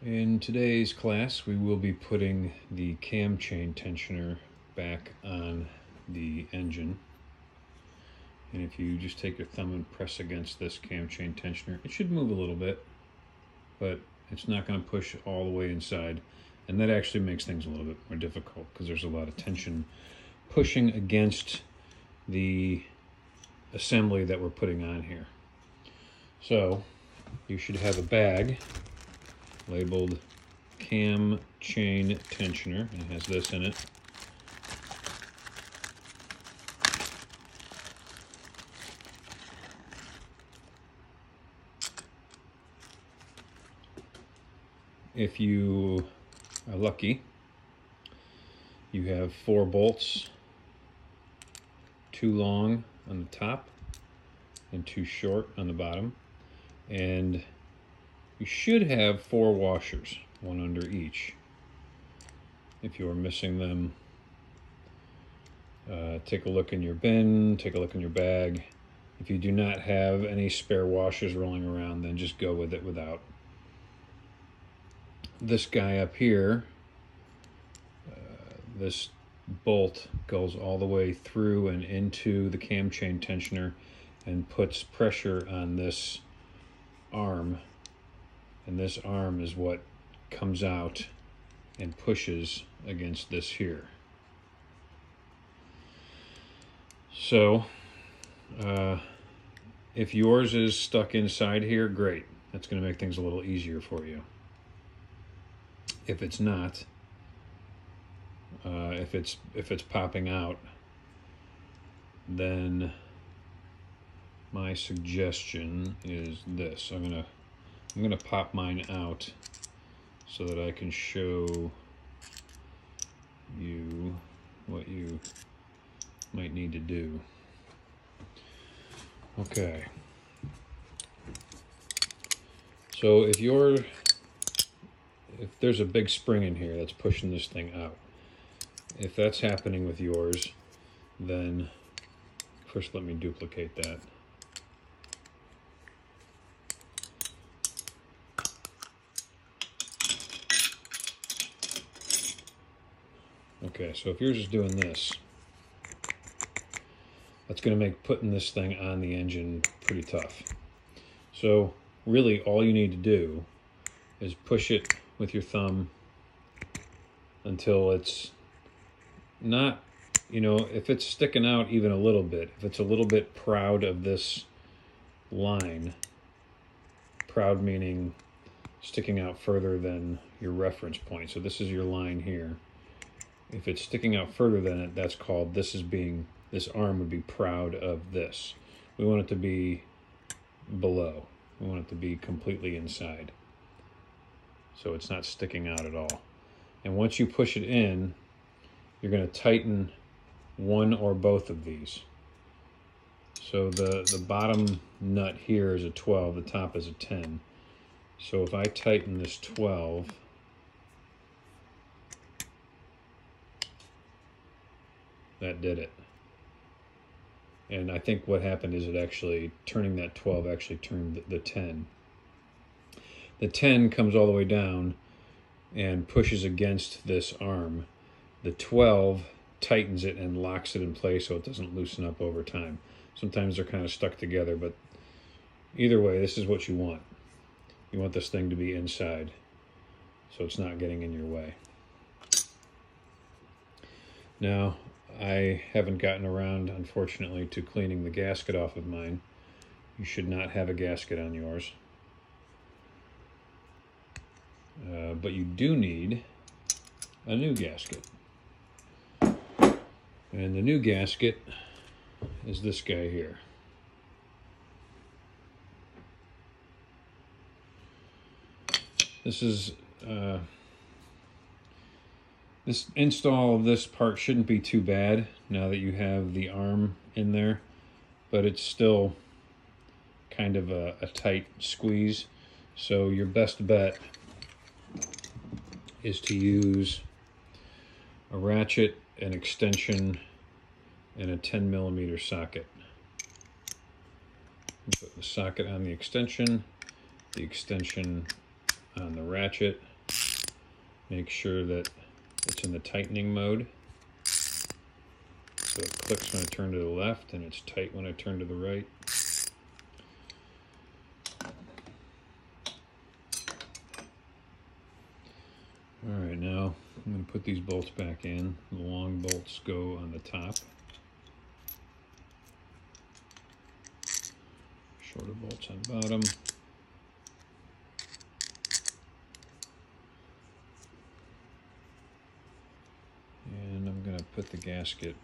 In today's class, we will be putting the cam chain tensioner back on the engine. And if you just take your thumb and press against this cam chain tensioner, it should move a little bit, but it's not going to push all the way inside. And that actually makes things a little bit more difficult because there's a lot of tension pushing against the assembly that we're putting on here. So you should have a bag labeled cam chain tensioner, and it has this in it. If you are lucky, you have 4 bolts, 2 long on the top and 2 short on the bottom, and you should have 4 washers, 1 under each. If you are missing them, take a look in your bin, take a look in your bag. If you do not have any spare washers rolling around, then just go with it without. This guy up here, this bolt goes all the way through and into the cam chain tensioner and puts pressure on this arm. And this arm is what comes out and pushes against this here. So, if yours is stuck inside here, great. That's going to make things a little easier for you. If it's not, if it's popping out, then my suggestion is this. I'm gonna pop mine out so that I can show you what you might need to do. Okay. So if there's a big spring in here that's pushing this thing out, if that's happening with yours, then first let me duplicate that. Okay, so if yours is doing this, that's going to make putting this thing on the engine pretty tough. So really all you need to do is push it with your thumb until it's not, if it's sticking out even a little bit, if it's a little bit proud of this line, proud meaning sticking out further than your reference point. So this is your line here. If it's sticking out further than it, that's called, this arm would be proud of this. We want it to be below. We want it to be completely inside, so it's not sticking out at all. And once you push it in, you're going to tighten one or both of these. So the bottom nut here is a 12, the top is a 10. So if I tighten this 12, that did it. And I think what happened is it actually, turning that 12 actually turned the 10. The 10 comes all the way down and pushes against this arm. The 12 tightens it and locks it in place so it doesn't loosen up over time. Sometimes they're kind of stuck together, but either way, this is what you want. You want this thing to be inside so it's not getting in your way. Now, I haven't gotten around, unfortunately, to cleaning the gasket off of mine. You should not have a gasket on yours. But you do need a new gasket. And the new gasket is this guy here. This is this install of this part shouldn't be too bad now that you have the arm in there, but it's still kind of a tight squeeze. So your best bet is to use a ratchet, an extension, and a 10mm socket. Put the socket on the extension on the ratchet, make sure that it's in the tightening mode. So it clicks when I turn to the left and it's tight when I turn to the right. Alright, now I'm going to put these bolts back in. The long bolts go on the top. Shorter bolts on bottom. And I'm going to put the gasket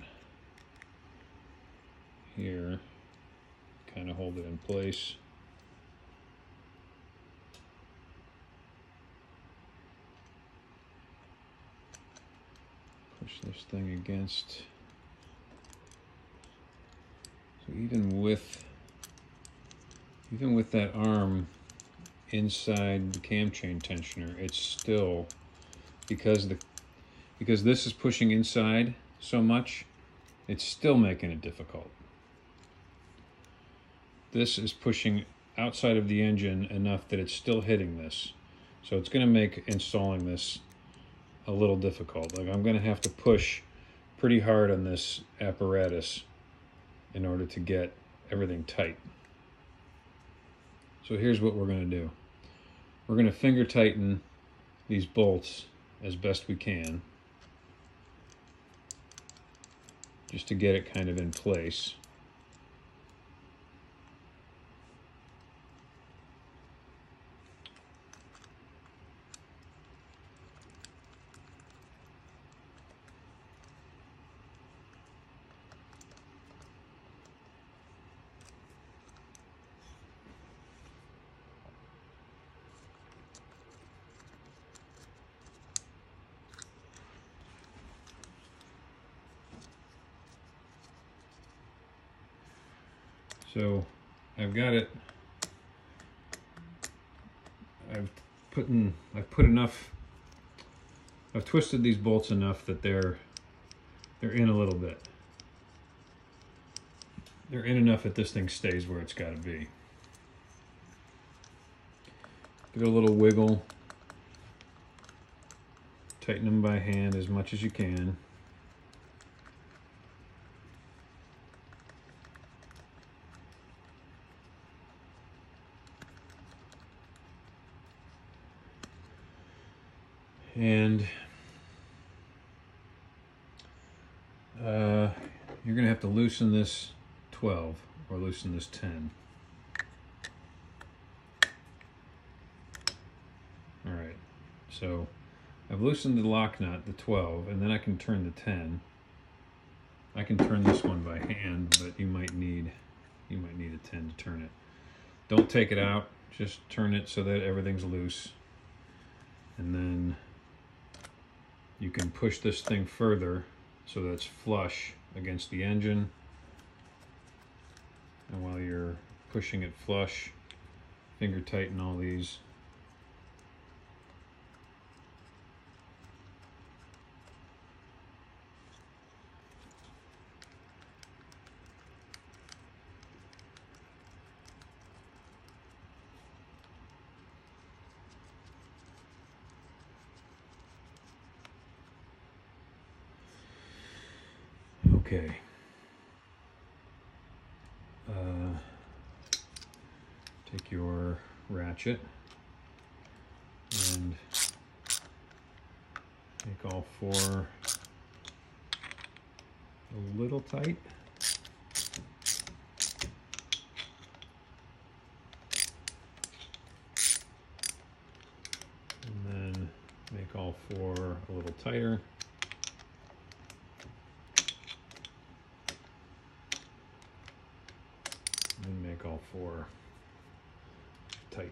here, kind of hold it in place. Push this thing against. So even with that arm inside the cam chain tensioner, it's still, because this is pushing inside so much, it's still making it difficult. This is pushing outside of the engine enough that it's still hitting this. So it's going to make installing this a little difficult. Like, I'm going to have to push pretty hard on this apparatus in order to get everything tight. So here's what we're going to do. We're going to finger tighten these bolts as best we can, just to get it kind of in place. So I've got it, I've twisted these bolts enough that they're in a little bit. They're in enough that this thing stays where it's got to be. Give it a little wiggle. Tighten them by hand as much as you can. And you're going to have to loosen this 12 or loosen this 10. All right, so I've loosened the lock nut, the 12, and then I can turn the 10. I can turn this one by hand, but you might need a 10 to turn it. Don't take it out, just turn it so that everything's loose. And then you can push this thing further so that it's flush against the engine. And while you're pushing it flush, finger tighten all these. Okay. Take your ratchet and make all four a little tight. And then make all four a little tighter. And make all four tight.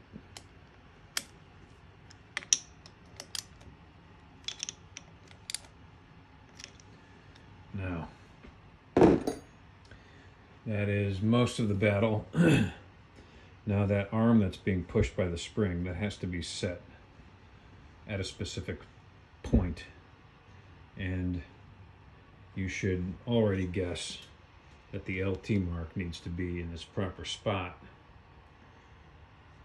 Now, that is most of the battle. Now that arm that's being pushed by the spring, that has to be set at a specific point. And you should already guess that the LT mark needs to be in its proper spot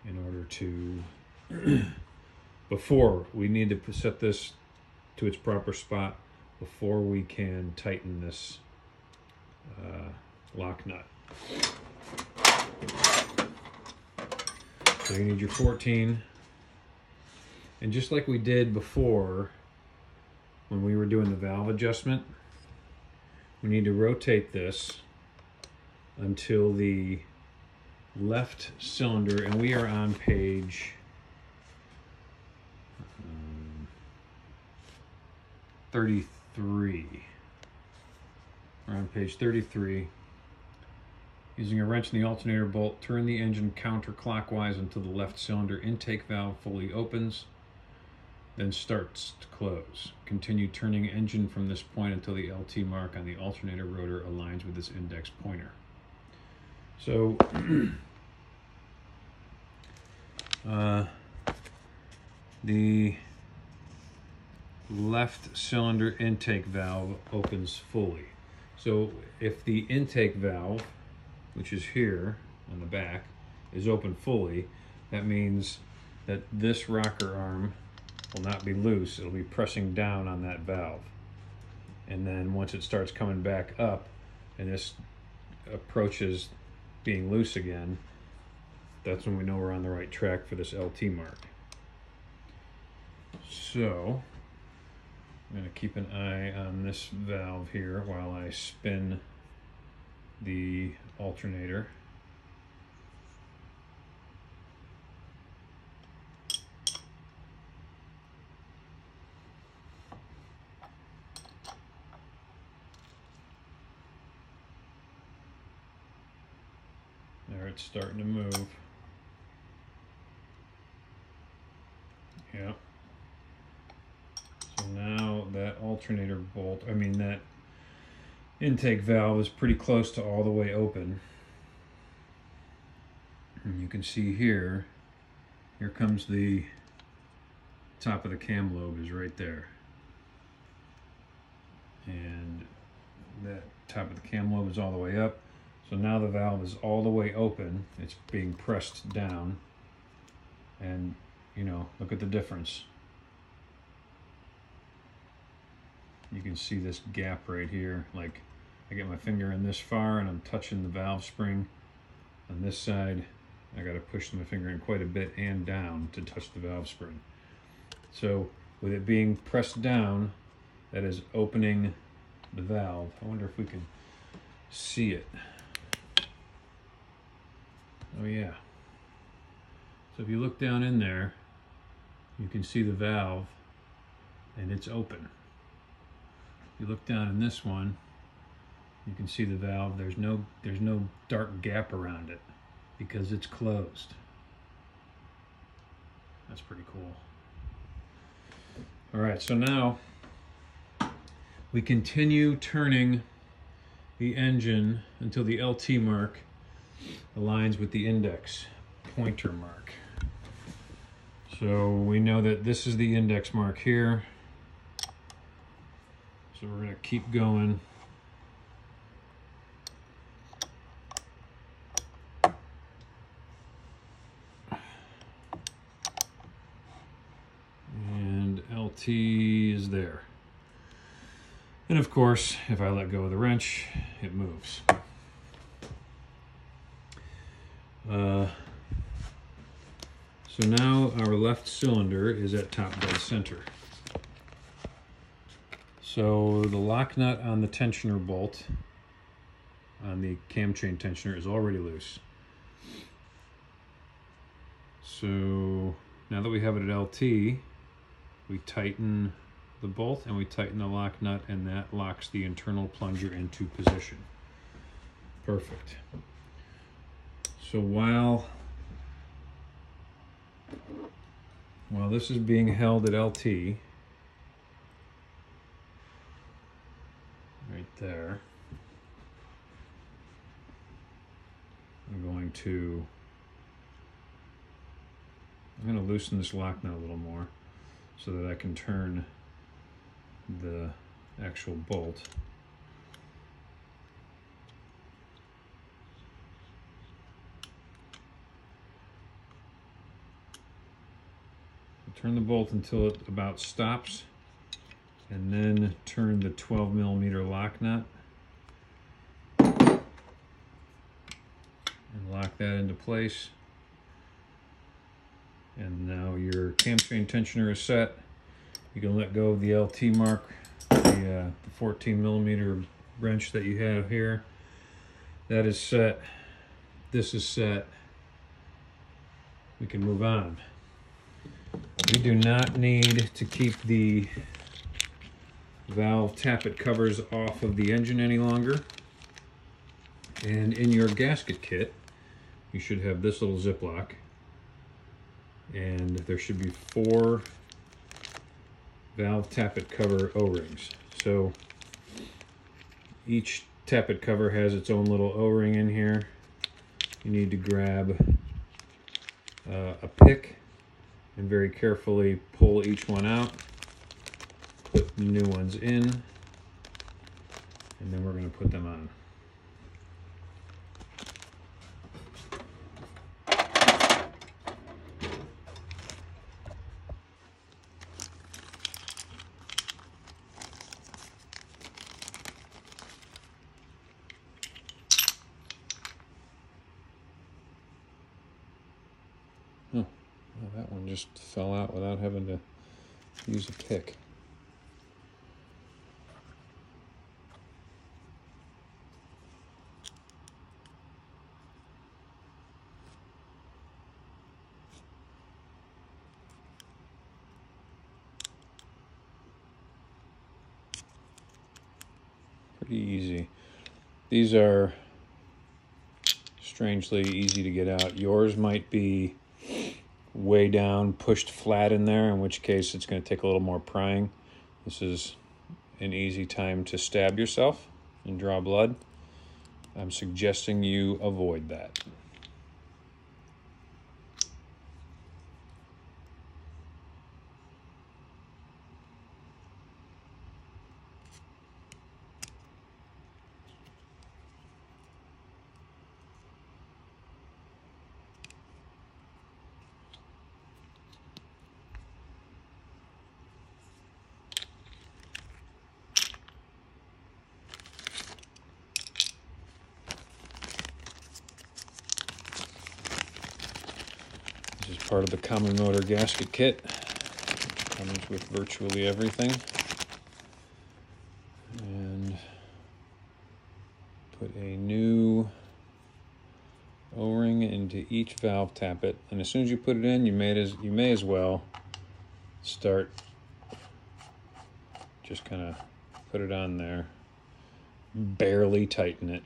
in order to, before we need to set this to its proper spot before we can tighten this lock nut. So you need your 14. And just like we did before when we were doing the valve adjustment, we need to rotate this until the left cylinder, and we are on page 33. We're on page 33. Using a wrench in the alternator bolt, turn the engine counterclockwise until the left cylinder intake valve fully opens, then starts to close. Continue turning engine from this point until the LT mark on the alternator rotor aligns with this index pointer. So, the left cylinder intake valve opens fully. So if the intake valve, which is here on the back, is open fully, that means that this rocker arm will not be loose. It'll be pressing down on that valve. And then once it starts coming back up and this approaches being loose again, that's when we know we're on the right track for this LT mark. So I'm going to keep an eye on this valve here while I spin the alternator. There, it's starting to move. Yeah. So now that alternator bolt, that intake valve is pretty close to all the way open. And you can see here comes the top of the cam lobe is right there. And that top of the cam lobe is all the way up. So now the valve is all the way open. It's being pressed down. And, look at the difference. You can see this gap right here. Like, I get my finger in this far and I'm touching the valve spring. On this side, I got to push my finger in quite a bit and down to touch the valve spring. So with it being pressed down, that is opening the valve. I wonder if we can see it. Oh yeah. So if you look down in there, you can see the valve and it's open. If you look down in this one, you can see the valve. There's no dark gap around it because it's closed. That's pretty cool. All right, so now we continue turning the engine until the LT mark aligns with the index pointer mark. So we know that this is the index mark here. So we're going to keep going. And LT is there. And of course, if I let go of the wrench, it moves. So now our left cylinder is at top dead center. So the lock nut on the tensioner bolt, on the cam chain tensioner, is already loose. So now that we have it at LT, we tighten the bolt and we tighten the lock nut, and that locks the internal plunger into position. Perfect. So while this is being held at LT, right there, I'm going to loosen this lock nut a little more so that I can turn the actual bolt. Turn the bolt until it about stops and then turn the 12mm lock nut and lock that into place. And now your cam chain tensioner is set. You can let go of the LT mark, the 14mm wrench that you have here. That is set. This is set. We can move on. We do not need to keep the valve tappet covers off of the engine any longer. And in your gasket kit, you should have this little Ziploc. And there should be 4 valve tappet cover O-rings. So each tappet cover has its own little O-ring in here. You need to grab a pick and very carefully pull each one out, put new ones in, and then we're going to put them on. Well, that one just fell out without having to use a pick. Pretty easy. These are strangely easy to get out. Yours might be way down, pushed flat in there, in which case it's going to take a little more prying. This is an easy time to stab yourself and draw blood. I'm suggesting you avoid that. This is part of the common motor gasket kit. Comes with virtually everything. And put a new O-ring into each valve tappet. And as soon as you put it in, you may as well start, just kind of put it on there, barely tighten it.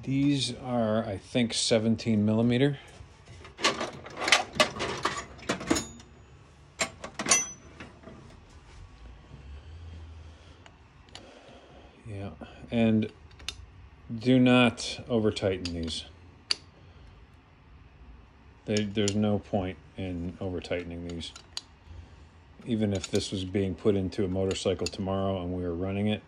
These are, I think, 17mm. Yeah, and do not over tighten these. There's no point in over tightening these. Even if this was being put into a motorcycle tomorrow and we were running it,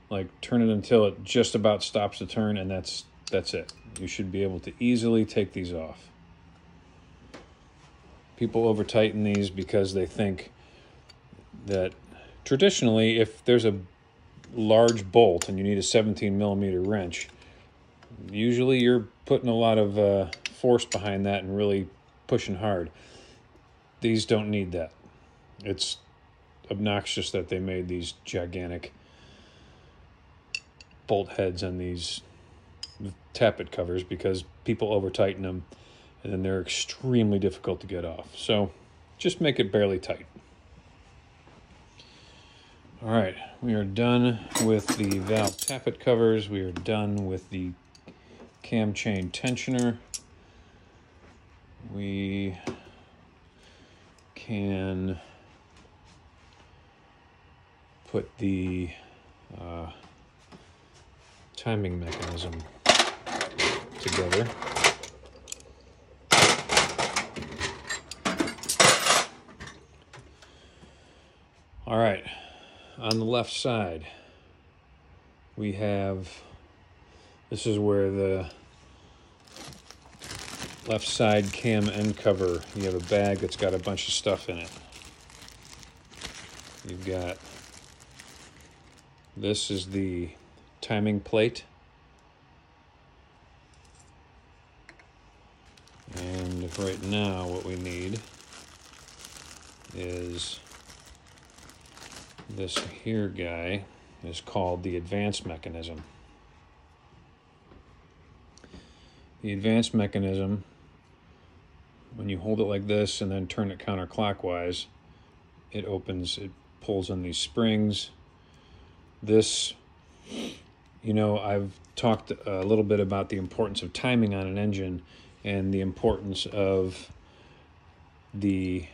like, turn it until it just about stops the turn, and that's it. You should be able to easily take these off. People over tighten these because they think that traditionally, if there's a large bolt and you need a 17mm wrench, usually you're putting a lot of force behind that and really pushing hard. These don't need that. It's obnoxious that they made these gigantic bolt heads on these tappet covers because people over tighten them and then they're extremely difficult to get off. So just make it barely tight. All right, we are done with the valve tappet covers. We are done with the cam chain tensioner. We can put the timing mechanism together. All right, on the left side, we have, this is where the left side cam end cover, you have a bag that's got a bunch of stuff in it. You've got, this is the timing plate. And right now what we need is this here guy is called the advance mechanism. The advance mechanism, when you hold it like this and then turn it counterclockwise, it opens, it pulls on these springs. This, you know, I've talked a little bit about the importance of timing on an engine and the importance of the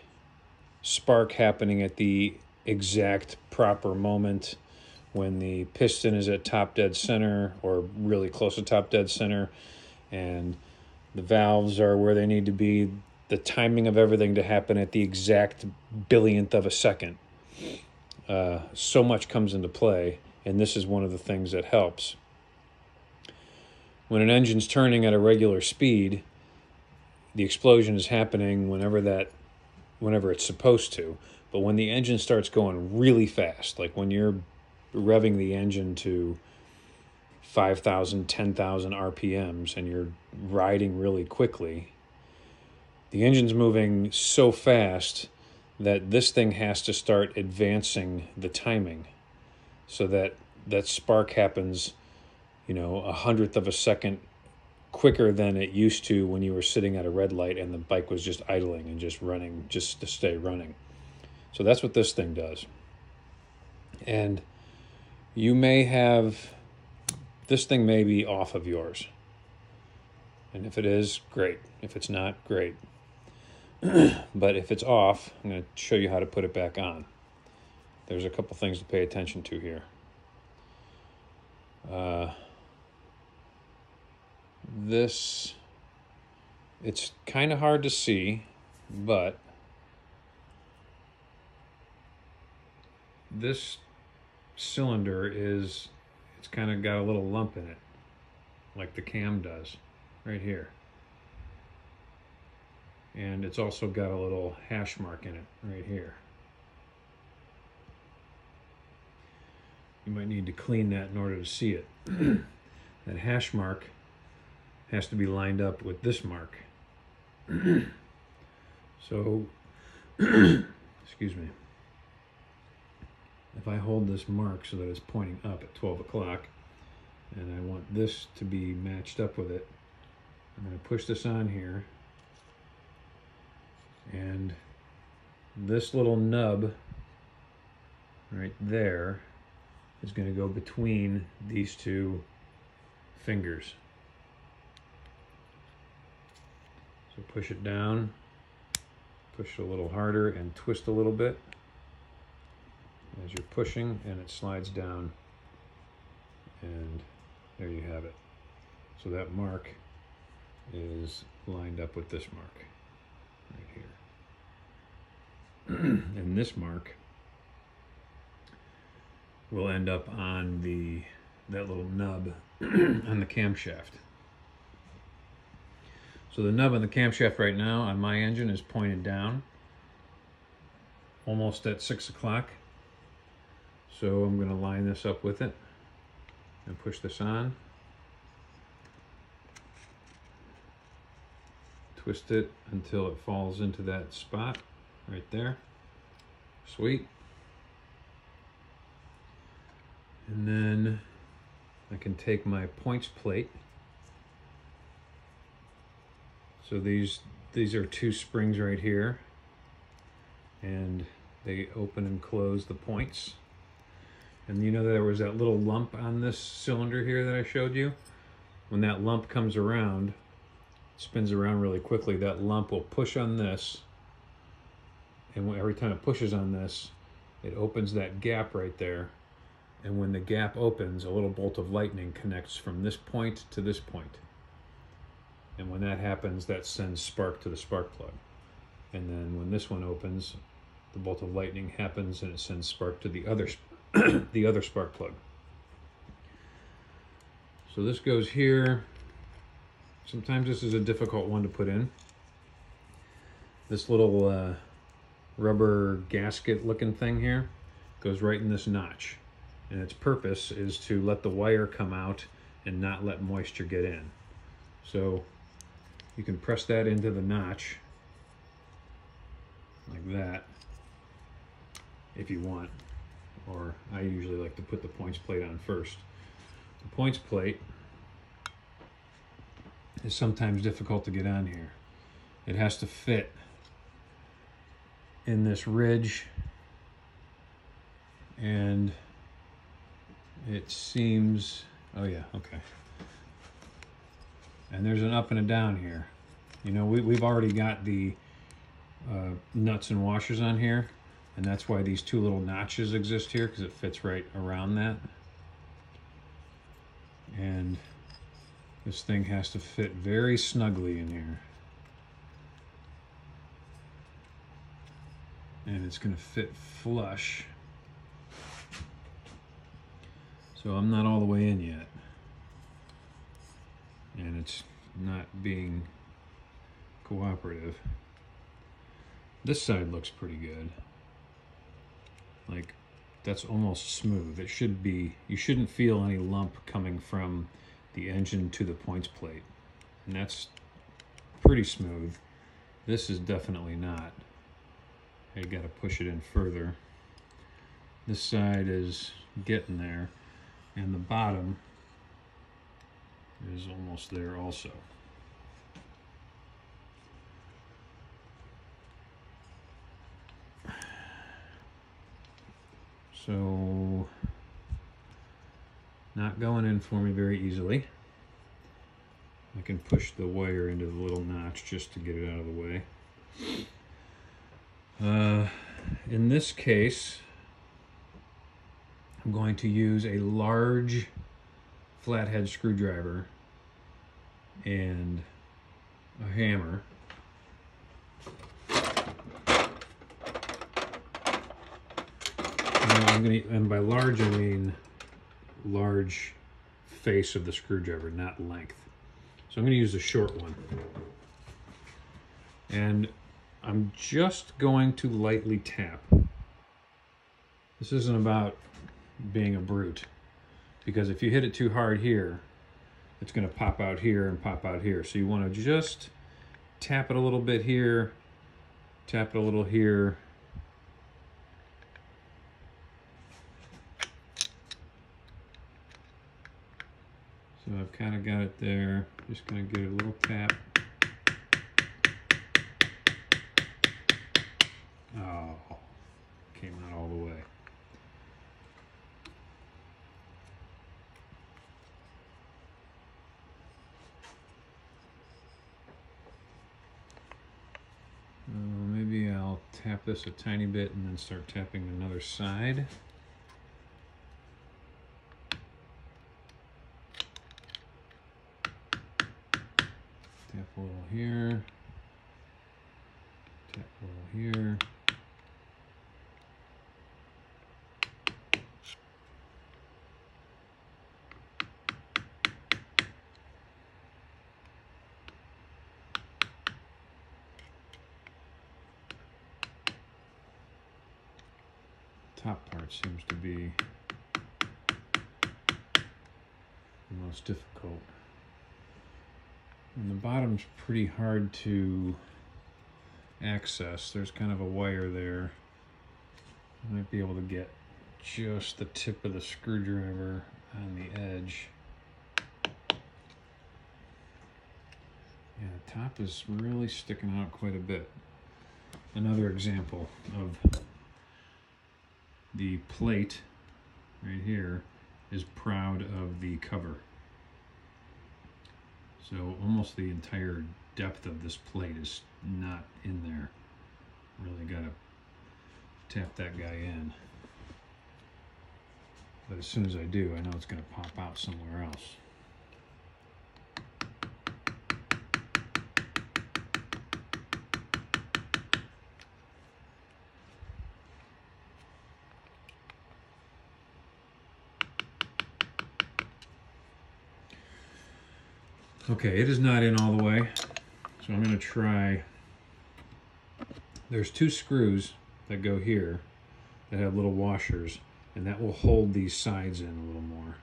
spark happening at the exact proper moment when the piston is at top dead center or really close to top dead center and the valves are where they need to be, the timing of everything to happen at the exact billionth of a second. So much comes into play, and this is one of the things that helps. When an engine's turning at a regular speed, the explosion is happening whenever it's supposed to. But when the engine starts going really fast, like when you're revving the engine to 5,000, 10,000 RPMs and you're riding really quickly, the engine's moving so fast that this thing has to start advancing the timing so that that spark happens, you know, 100th of a second quicker than it used to when you were sitting at a red light and the bike was just idling and just running just to stay running. So that's what this thing does. And you may have, this thing may be off of yours. And if it is, great. If it's not, great. But if it's off, I'm going to show you how to put it back on. There's a couple things to pay attention to here. This, it's kind of hard to see, but this cylinder is, it's kind of got a little lump in it, like the cam does, right here. And it's also got a little hash mark in it, right here. You might need to clean that in order to see it. That hash mark has to be lined up with this mark. So, excuse me. If I hold this mark so that it's pointing up at 12 o'clock, and I want this to be matched up with it, I'm going to push this on here, and this little nub right there is going to go between these two fingers. So push it down, push it a little harder, and twist a little bit as you're pushing, and it slides down, and there you have it. So that mark is lined up with this mark right here. And this mark will end up on that little nub on the camshaft. So the nub on the camshaft right now on my engine is pointed down, almost at 6 o'clock. So I'm going to line this up with it and push this on. Twist it until it falls into that spot right there. Sweet. And then I can take my points plate So these are two springs right here, and they open and close the points. And you know there was that little lump on this cylinder here that I showed you? When that lump comes around, spins around really quickly, that lump will push on this, and every time it pushes on this, it opens that gap right there. And when the gap opens, a little bolt of lightning connects from this point to this point. And when that happens, that sends spark to the spark plug. And then when this one opens, the bolt of lightning happens and it sends spark to the other the other spark plug. So this goes here. Sometimes this is a difficult one to put in. This little rubber gasket looking thing here goes right in this notch. And its purpose is to let the wire come out and not let moisture get in. So you can press that into the notch like that if you want, or I usually like to put the points plate on first. The points plate is sometimes difficult to get on here. It has to fit in this ridge, and it seems, oh yeah, okay. And there's an up and a down here. You know, we've already got the nuts and washers on here, and that's why these two little notches exist here, because it fits right around that. And this thing has to fit very snugly in here. And it's going to fit flush. So I'm not all the way in yet. And it's not being cooperative. This side looks pretty good. Like, that's almost smooth. It should be, you shouldn't feel any lump coming from the engine to the points plate. And that's pretty smooth. This is definitely not. I gotta push it in further. This side is getting there, and the bottom is almost there also. So, not going in for me very easily. I can push the wire into the little notch just to get it out of the way. In this case, I'm going to use a large flathead screwdriver and a hammer. And by large, I mean large face of the screwdriver, not length. So I'm going to use the short one. And I'm just going to lightly tap. This isn't about being a brute, because if you hit it too hard here, it's going to pop out here and pop out here. So you want to just tap it a little bit here, tap it a little here. So I've kind of got it there. Just going to give it a little tap. Oh, came out all the way. Maybe I'll tap this a tiny bit and then start tapping another side. Tap a little here. Tap a little here. Top part seems to be the most difficult. And the bottom's pretty hard to access. There's kind of a wire there. I might be able to get just the tip of the screwdriver on the edge. Yeah, the top is really sticking out quite a bit. Another example of the plate right here is proud of the cover. So almost the entire depth of this plate is not in there. Really gotta tap that guy in. But as soon as I do, I know it's gonna pop out somewhere else. Okay, it is not in all the way, so I'm going to try. There's two screws that go here that have little washers, and that will hold these sides in a little more.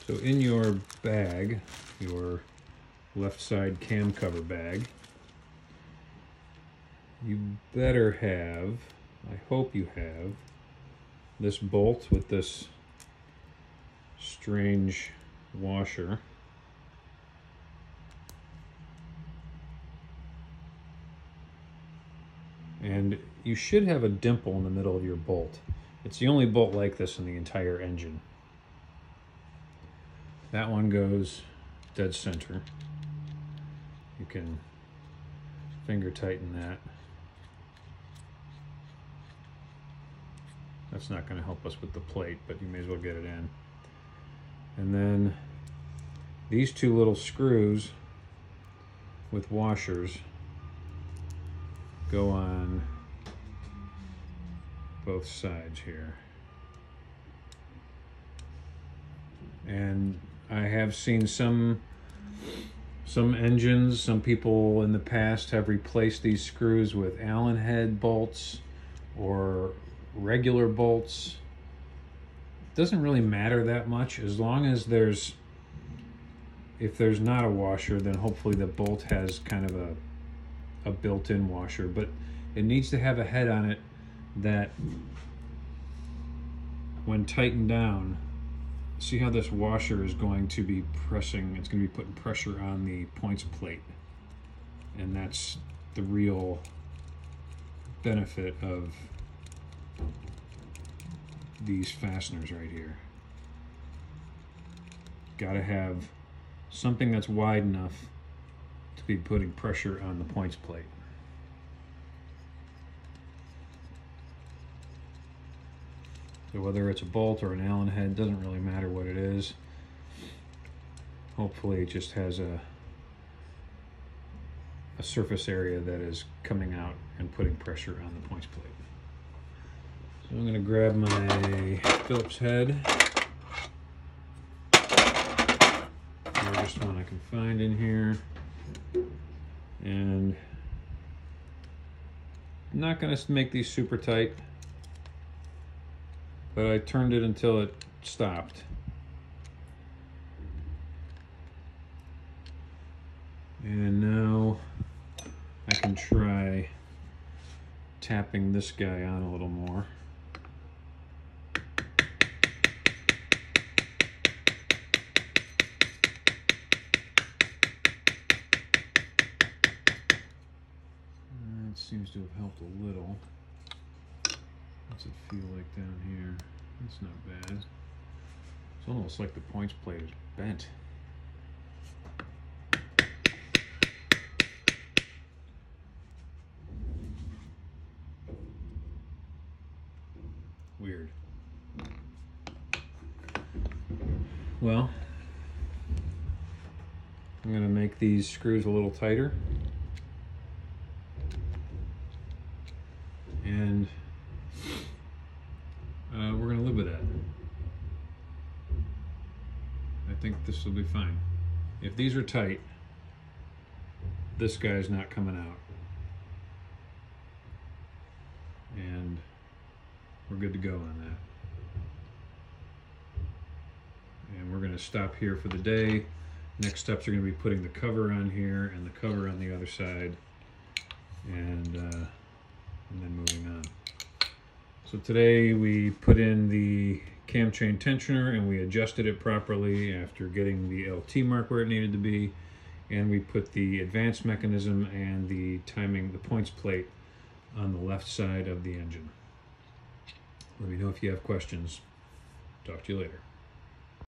So in your bag, your left side cam cover bag, you better have, I hope you have, this bolt with this strange washer. And you should have a dimple in the middle of your bolt. It's the only bolt like this in the entire engine. That one goes dead center. You can finger tighten that. That's not going to help us with the plate, but you may as well get it in. And then these two little screws with washers go on both sides here. And I have seen some engines, some people in the past have replaced these screws with Allen head bolts or regular bolts. It doesn't really matter that much as long as if there's not a washer, then hopefully the bolt has kind of a built-in washer, but it needs to have a head on it that when tightened down, see how this washer is going to be pressing, it's going to be putting pressure on the points plate, and that's the real benefit of these fasteners right here. Got to have something that's wide enough to be putting pressure on the points plate. So whether it's a bolt or an Allen head, doesn't really matter what it is. Hopefully it just has a surface area that is coming out and putting pressure on the points plate. So I'm going to grab my Phillips head. Largest one I can find in here. And I'm not going to make these super tight, but I turned it until it stopped. And now I can try tapping this guy on a little more. That seems to have helped a little. What's it feel like down here? That's not bad. It's almost like the points plate is bent. Weird. Well, I'm going to make these screws a little tighter. And we're going to live with that. I think this will be fine. If these are tight, this guy's not coming out. And we're good to go on that. And we're going to stop here for the day. Next steps are going to be putting the cover on here and the cover on the other side. And and then moving on. So today we put in the cam chain tensioner and we adjusted it properly after getting the LT mark where it needed to be, and we put the advanced mechanism and the timing, the points plate on the left side of the engine. Let me know if you have questions. Talk to you later.